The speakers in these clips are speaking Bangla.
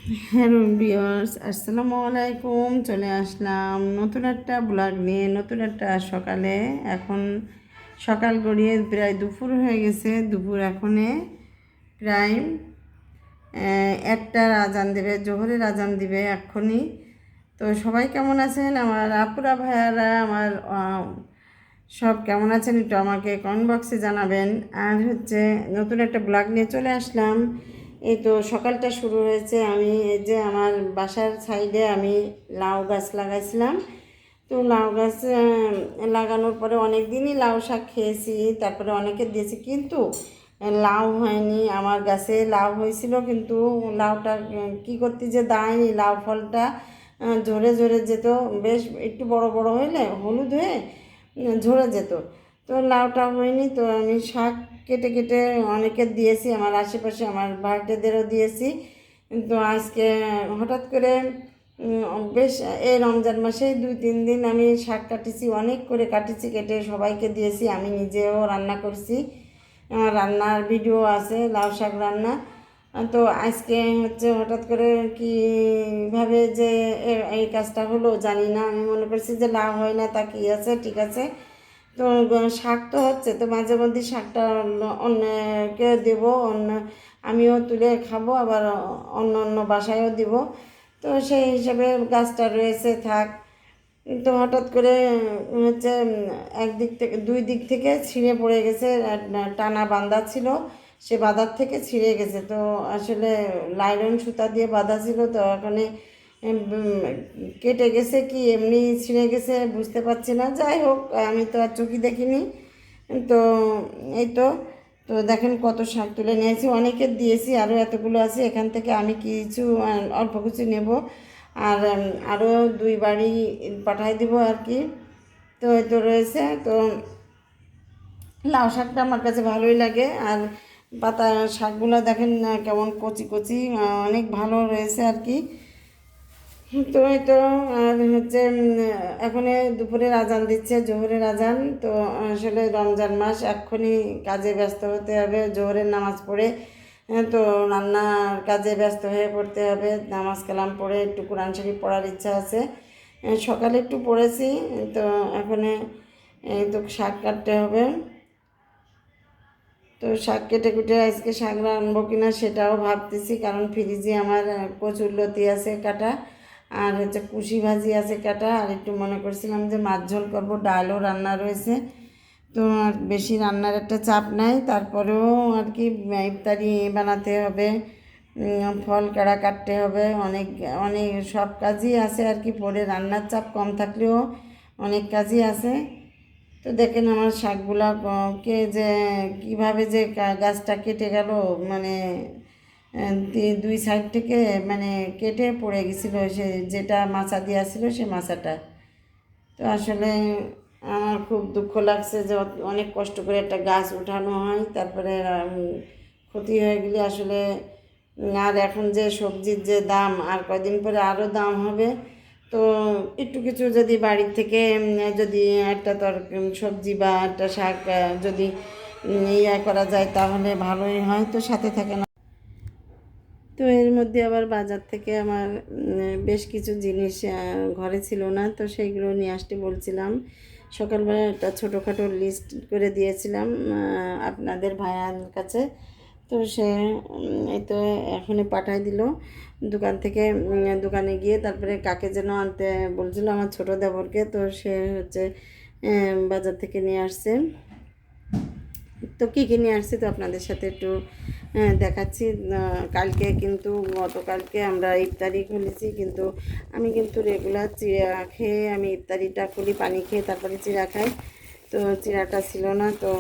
হ্যালো ভিউয়ার্স, আসসালামু আলাইকুম। চলে আসলাম নতুন একটা ব্লগ নিয়ে, নতুন একটা সকালে। এখন সকাল গড়িয়ে প্রায় দুপুর হয়ে গেছে। দুপুর এখনে প্রায় একটার আজান দেবে, জোহরের আজান দিবে এক্ষুনি। তো সবাই কেমন আছেন আমার আপুরা ভাইয়ারা, আমার সব কেমন আছেন একটু আমাকে কমেন্ট বক্সে জানাবেন। আর নতুন একটা ব্লগ নিয়ে চলে আসলাম। এই তো সকালটা শুরু হয়েছে। আমি এই যে আমার বাসার সাইডে আমি লাউ গাছ লাগাইছিলাম। তো লাউ গাছ লাগানোর পরে অনেক দিনই লাউ শাক খেয়েছি, তারপরে অনেকে দিয়েছি, কিন্তু লাউ হয়নি। আমার গাছে লাউ হয়েছিল, কিন্তু লাউটা কী করতে যে দেয়নি, লাউ ফলটা ঝরে ঝরে যেত। বেশ একটু বড় বড় হইলে হলুদ হয়ে ঝরে যেত। তো লাউটা হয়নি। তো আমি শাক কেটে কেটে অনেকে দিয়েছি, আমার আশেপাশে আমার বার্থডেদেরও দিয়েছি। তো আজকে হঠাৎ করে বেশ এই রমজান মাসে 2-3 দিন আমি শাক কাটিছি, অনেক করে কাটিছি, কেটে সবাইকে দিয়েছি। আমি নিজেও রান্না করছি, রান্নার ভিডিও আছে লাউ শাক রান্না। তো আজকে হঠাৎ করে কীভাবে যে এই কাজটা হলো জানি না। আমি মনে করছি যে লাউ হয় না, তা কী আছে, ঠিক আছে। তো শাক তো হচ্ছে, তো মাঝে মধ্যে শাকটা অন্যকে দেবো, আমিও তুলে খাবো, আবার অন্য অন্য বাসায়ও দিব। তো সেই হিসাবে গাছটা রয়েছে থাক। তো হঠাৎ করে একদিক থেকে দুই দিক থেকে ছিঁড়ে পড়ে গেছে। টানা বাঁধা ছিল, সে বাঁধার থেকে ছিঁড়ে গেছে। তো আসলে লাইলন সুতা দিয়ে বাঁধা ছিল, তো ওখানে কেটে গেছে কি এমনি ছিঁড়ে গেছে বুঝতে পারছি না। যাই হোক, আমি তো আর চোখে দেখিনি। তো এই তো তো দেখেন কত শাক তুলে নিয়েছি, অনেকের দিয়েছি, আরও এতগুলো আছে। এখান থেকে আমি কিছু অল্প কিছু নেব, আর আরও 2 বাড়ি পাঠাই দিব আর কি। তো এই তো রয়েছে। তো লাউ শাকটা আমার কাছে ভালোই লাগে। আর পাতা শাকগুলো দেখেন কেমন কচি কচি, অনেক ভালো রয়েছে আর কি। তো এই তো আর এখন দুপুরের আজান দিচ্ছে, জোহরের আজান। তো আসলে রমজান মাস, এক্ষুনি কাজে ব্যস্ত হতে হবে। জোহরের নামাজ পড়ে তো রান্নার কাজে ব্যস্ত হয়ে পড়তে হবে। নামাজ কালাম পড়ে একটু কোরআন শরীফ পড়ার ইচ্ছা আছে। সকালে একটু পড়েছি। তো এখন তো শাক কাটতে হবে। তো শাক কেটে কুটে আজকে শাক রানবো কিনা সেটাও ভাবতেছি, কারণ ফ্রিজে আমার কচুরলতি আছে কাটা, আর কুশি ভাজি আছে কাটা, আর একটু মনে করছিলাম যে মাছ ঝোল করবো, ডালও রান্না রয়েছে। তো আর বেশি রান্নার একটা চাপ নাই, তারপরেও আর কি ইফতারি বানাতে হবে, ফল কাড়া কাটতে হবে, অনেক অনেক সব কাজই আছে আর কি। পরে রান্নার চাপ কম থাকলেও অনেক কাজই আছে। তো দেখেন আমার শাকগুলা কে যে কীভাবে যে গাছটা কেটে গেল, মানে দুই সাইড থেকে মানে কেটে পড়ে গেছিলো, সে যেটা মাচা দেওয়া ছিল সে মাচাটা। তো আসলে আমার খুব দুঃখ লাগছে যে অনেক কষ্ট করে একটা গাছ উঠানো হয়, তারপরে ক্ষতি হয়ে গেলে আসলে। আর এখন যে সবজির যে দাম, আর কয়দিন পরে আরও দাম হবে। তো একটু কিছু যদি বাড়ির থেকে যদি একটা সবজি বা একটা শাক যদি করা যায় তাহলে ভালোই হয়। তো সাথে থাকে না। তো এর মধ্যে আবার বাজার থেকে আমার বেশ কিছু জিনিস ঘরে ছিল না, তো সেইগুলো নিয়ে আসতে বলছিলাম। সকালবেলা একটা ছোটোখাটো লিস্ট করে দিয়েছিলাম আপনাদের ভাইয়ার কাছে। তো সে এই তো এখনই পাঠাই দিল দোকান থেকে। দোকানে গিয়ে তারপরে কাকে যেন আনতে বলছিল, আমার ছোটো দেবরকে। তো সে বাজার থেকে নিয়ে আসছে। তো কী কী নিয়ে আসছি তো আপনাদের সাথে একটু দেখাচ্ছি। কালকে কিন্তু গতকালকে আমরা ইফতারি খুলেছি, কিন্তু আমি কিন্তু রেগুলার চিড়া খেয়ে আমি ইফতারিটা খুলি, পানি খেয়ে তারপরে চিড়া খাই। তো চিড়াটা ছিল না, তো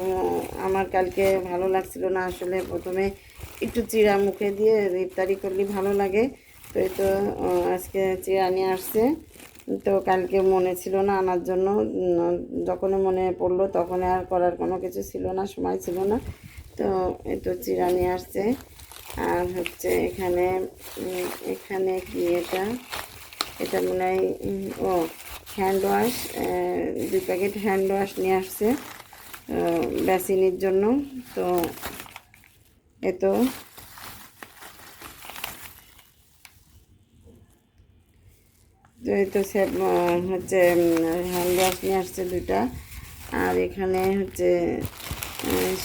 আমার কালকে ভালো লাগছিল না। আসলে প্রথমে একটু চিড়া মুখে দিয়ে ইফতারি করলে ভালো লাগে। তো এই তো আজকে চিড়া নিয়ে আসছে। তো কালকে মনে ছিল না আনার জন্য, যখন মনে পড়লো তখন আর করার কোনো কিছু ছিল না, সময় ছিল না। তো এই তো চিড়া নিয়ে আসছে। আর এখানে এখানে কি এটা, এটা মনে হয় ও hand wash, 2 packet hand wash নিয়ে আসছে বেসিনের জন্য। তো এ তো তো সে হচ্ছে হ্যান্ড ওয়াশ নিয়ে আসছে 2টা। আর এখানে হচ্ছে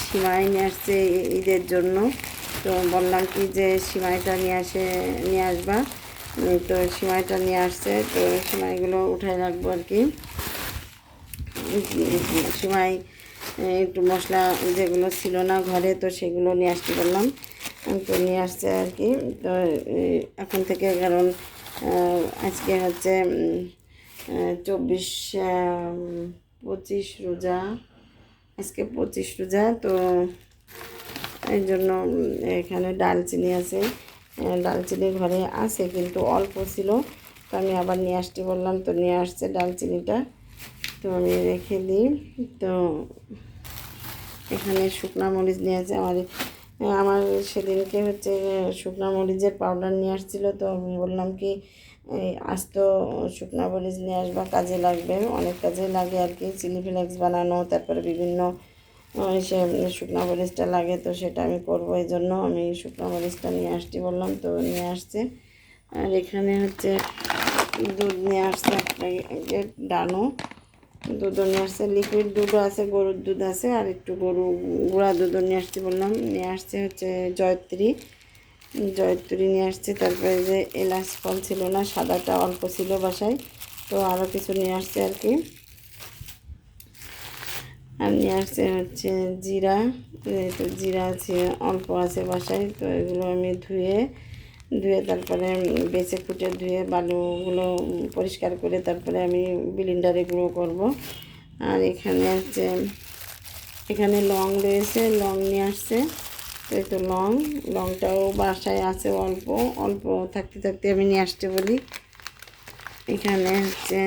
সিমাই নিয়ে আসছে ঈদের জন্য। তো বললাম কি যে সিমাইটা নিয়ে আসবা। তো সিমাইটা নিয়ে আসছে, তো সিমাইগুলো উঠায় রাখবো আর কি। সিমাই একটু মশলা যেগুলো ছিল না ঘরে, তো সেগুলো নিয়ে আসতে বললাম, তো নিয়ে আসছে আর কি। তো এখন থেকে, কারণ আজকে হচ্ছে 25 রোজা, আজকে 25 রোজা। তো এই জন্য এখানে ডালচিনি আছে, ডালচিনি ঘরে আছে কিন্তু অল্প ছিল, তো আমি আবার নিয়ে আসতে বললাম, তো নিয়ে আসছে ডালচিনিটা। তো আমি রেখে দিই। তো এখানে শুকনা মরিচ নিয়ে আছে আমার সেদিনকে হচ্ছে শুকনা মরিচের পাউডার নিয়ে আসছিলো। তো আমি বললাম কি এই আস্ত শুকনা মরিচ নিয়ে আসবা, কাজে লাগবে, অনেক কাজে লাগে আর কি, চিলি ফ্লেক্স বানানো, তারপরে বিভিন্ন সে শুকনা মরিচটা লাগে, তো সেটা আমি করবো, এই জন্য আমি শুকনা মরিচটা নিয়ে আসতে বললাম, তো নিয়ে আসছে। আর এখানে হচ্ছে দুধ নিয়ে আসছে একটা ডানো, দুধও নিয়ে আসছে, লিকুইড দুধও আছে, গরুর দুধ আছে, আর একটু গুঁড়া দুধও নিয়ে আসতে বললাম। নিয়ে আসছে হচ্ছে জয়ত্রী নিয়ে আসছে। তারপরে যে এলাচ ফল ছিল না, সাদাটা অল্প ছিল বাসায়, তো আরও কিছু নিয়ে আসছে আর কি। আর নিয়ে আসছে হচ্ছে জিরা, তো জিরা আছে অল্প আছে বাসায়, তো এগুলো আমি ধুয়ে তারপরে বেছে কুটে ধুয়ে বালুগুলো পরিষ্কার করে তারপরে আমি ব্লেন্ডারে গুঁড়ো করব। আর এখানে লং রয়েছে, লং নিয়ে আসছে। তো এই তো লংটাও বাসায় আছে অল্প অল্প, থাকতে থাকতে আমি নিয়ে আসতে বলি। এখানে হচ্ছে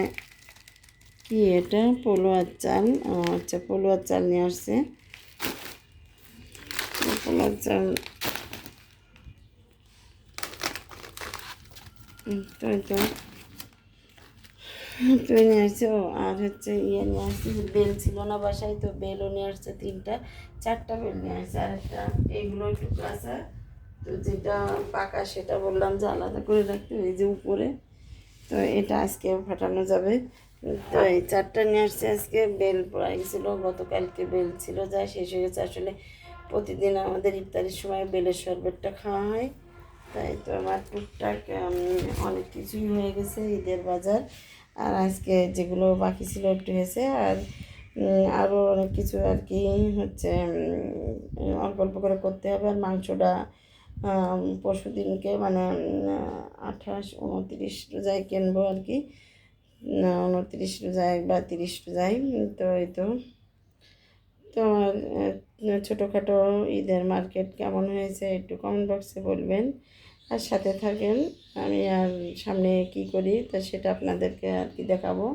কি এটা, পোলোয়ার চাল, আচ্ছা পোলোয়ার চাল নিয়ে আসছে। পোলোয়ার চাল তো তুই নিয়ে আসছে। আর হচ্ছে নিয়ে আসছে, বেল ছিল না বাসায়, তো বেলও নিয়ে আসছে 4টা বেল নিয়ে আসছে। আর একটা এইগুলো একটু কাঁচা, তো যেটা পাকা সেটা বললাম যে আলাদা করে রাখতে, এই যে উপরে, তো এটা আজকে ফাটানো যাবে। তো এই 4টা নিয়ে আসছে আজকে। বেল পড়ে গেছিলো, গতকালকে বেল ছিল, যা শেষ হয়ে গেছে। আসলে প্রতিদিন আমাদের ইফতারির সময় বেলের শরবতটা খাওয়া হয়, তাই তো আমার টুকটাক অনেক কিছুই হয়ে গেছে ঈদের বাজার। আর আজকে যেগুলো বাকি ছিল একটু হয়েছে, আর আরও অনেক কিছু আর কি হচ্ছে অল্প অল্প করে করতে হবে। আর মাংসটা পরশু দিনকে মানে 28-29 রোজায় কিনবো আর কি, 29 রোজায় বা 30 রোজায়। তো এই তো আমার ছোটোখাটো ঈদের মার্কেট কেমন হয়েছে একটু কমেন্ট বক্সে বলবেন, আর সাথে থাকেন। আমি আর সামনে কি করি তা সেটা আপনাদেরকে আর কি দেখাবো।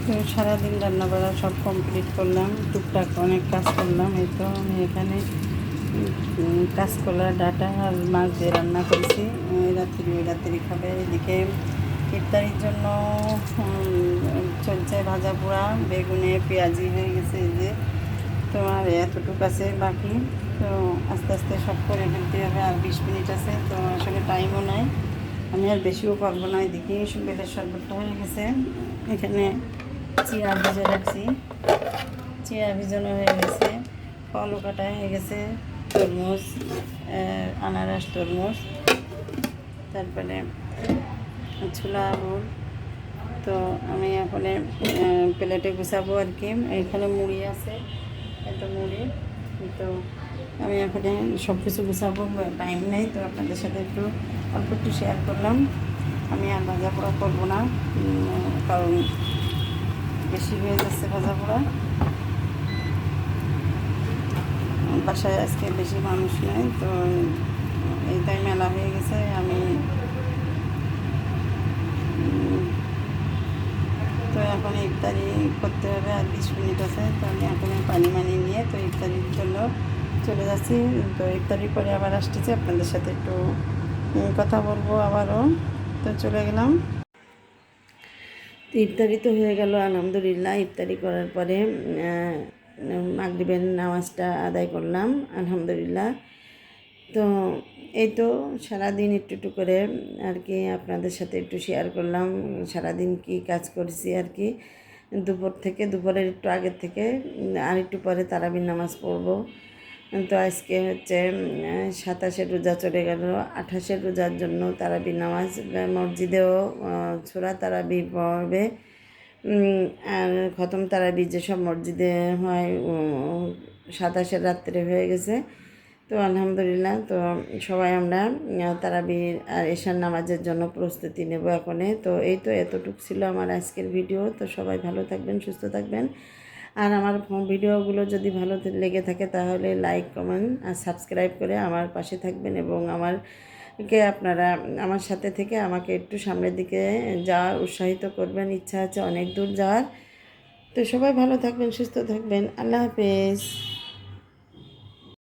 তো সারাদিন রান্না বান্না সব কমপ্লিট করলাম, টুকটাক অনেক কাজ করলাম। এই তো আমি এখানে কাঁচকলা ডাঁটা আর মাছ দিয়ে রান্না করেছি, রাত্রি খাবে। এদিকে ইফতারির জন্য চলছে ভাজা পোড়া, বেগুনে পেঁয়াজি হয়ে গেছে এই যে। তো আর এতটুকু আছে বাকি, তো আস্তে আস্তে সব করে ফেলতে হবে। আর 20 মিনিট আছে, তো আসলে টাইমও নাই, আমি আর বেশিও করবো না। এদিকে বেলের শরবতটা হয়ে গেছে, এখানে চিয়া ভিজে রাখছি, চিয়া ভিজানো হয়ে গেছে, ফলও কাটা হয়ে গেছে, তরমুজ, আনারস তরমুজ, তারপরে ছোলা আলুর। তো আমি এখন প্লেটে গুছাবো আর কি। এখানে মুড়ি আছে, এত মুড়ি। তো আমি এখন সব কিছু গুছাবো, টাইম নেই, তো আপনাদের সাথে অল্প একটু শেয়ার করলাম। আমি আর ভাজা পোড়া করবো না, কারণ বেশি হয়ে যাচ্ছে ভাজা পোড়া। বাসায় আজকে বেশি মানুষ নেই, তো এইটাই মেলা হয়ে গেছে। আমি তো এখন ইফতারি করতে হবে, আর 20 মিনিট আছে। তো আমি এখন পানি নিয়ে তো ইফতারির জন্য চলে যাচ্ছি। তো ইফতারি করে আবার আসতেছি, আপনাদের সাথে একটু কথা বলবো আবারও। তো চলে গেলাম। তো ইফতারি তো হয়ে গেল আলহামদুলিল্লাহ। ইফতারি করার পরে মাগরিবের নামাজটা আদায় করলাম আলহামদুলিল্লাহ। তো এই তো সারাদিন একটু একটু করে আর কি আপনাদের সাথে একটু শেয়ার করলাম, সারাদিন কি কাজ করছি আর কি। দুপুরের একটু আগের থেকে আর একটু পরে তারাবির নামাজ পড়বো। তো আজকে হচ্ছে 27-এর রোজা চলে গেল, 28-এর রোজার জন্য তারাবির নামাজ মসজিদেও সূরা তারাবি পড়বে। আর খতম তারাবি যেসব মসজিদে হয় 27-এর রাত্রে হয়ে গেছে। তো আলহামদুলিল্লাহ, তো সবাই আমরা তারাবির আর এশার নামাজের জন্য প্রস্তুতি নেব এখনে। তো এই তো এতটুকু ছিল আমার আজকের ভিডিও। তো সবাই ভালো থাকবেন, সুস্থ থাকবেন। আর আমার ভিডিওগুলো যদি ভালো লেগে থাকে তাহলে লাইক, কমেন্ট আর সাবস্ক্রাইব করে আমার পাশে থাকবেন এবং আপনারা আমার সাথে থেকে আমাকে একটু সামনের দিকে যাওয়ার উৎসাহিত করবেন। ইচ্ছা আছে অনেক দূর যাওয়ার। তো সবাই ভালো থাকবেন, সুস্থ থাকবেন। আল্লাহ হাফেজ।